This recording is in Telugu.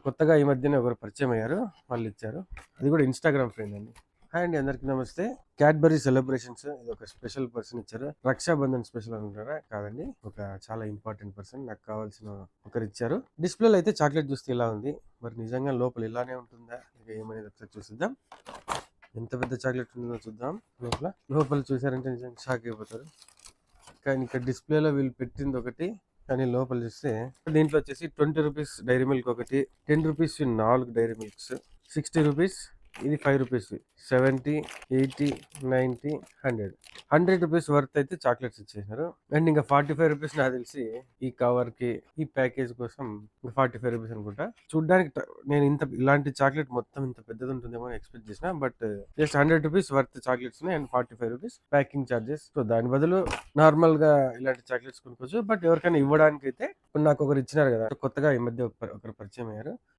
కొత్తగా ఈ మధ్యనే ఒకరు పరిచయం అయ్యారు. వాళ్ళు ఇచ్చారు. అది కూడా ఇన్‌స్టాగ్రామ్ ఫ్రెండ్ అండి. హాయ్ అండి, అందరికి నమస్తే. క్యాడ్బరీ సెలబ్రేషన్స్ ఇది ఒక స్పెషల్ పర్సన్ ఇచ్చారు. రక్షాబంధన్ స్పెషల్ అనుకుంటారా? కాదండి. ఒక చాలా ఇంపార్టెంట్ పర్సన్, నాకు కావాల్సిన ఒకరు ఇచ్చారు. డిస్‌ప్లేలో అయితే చాక్లెట్ చూస్తే ఇలా ఉంది. మరి నిజంగా లోపల ఇలానే ఉంటుందా? ఇక ఏమనేది ఒకసారి చూసిద్దాం. ఎంత పెద్ద చాక్లెట్ ఉందో చూద్దాం. లోపల చూసారంటే నిజంగా షాక్ అయిపోతారు. కానీ ఇక్కడ డిస్‌ప్లేలో వీళ్ళు పెట్టింది ఒకటి, కానీ లోపల చూస్తే దీంట్లో వచ్చేసి 20 రూపీస్ డైరీ మిల్క్ ఒకటి, 10 రూపీస్ 4 డైరీ మిల్క్స్, 60 రూపీస్ ఇది 5 రూపీస్, 70, 80, 90, 100 100 రూపీస్ వర్త్ అయితే చాక్లెట్స్ ఇచ్చేసారు. అండ్ ఇంకా 45 రూపీస్ నాకు తెలిసి ఈ కవర్ కి, ఈ ప్యాకేజ్ కోసం 45 రూపీస్ అనుకుంటా. చూడ్డానికి నేను ఇలాంటి చాక్లెట్ మొత్తం ఇంత పెద్దది ఉంటుందేమో ఎక్స్పెక్ట్ చేసిన, but just 100 rupees worth chocolates and 45 rupees packing charges. So దాని బదులు నార్మల్ గా ఇలాంటి చాక్లెట్స్ కొనుక్కోవచ్చు. బట్ ఎవరికైనా ఇవ్వడానికి అయితే ఇప్పుడు నాకు ఒకరు ఇచ్చినారు కదా, కొత్తగా ఈ మధ్య ఒకరు పరిచయం అయ్యారు.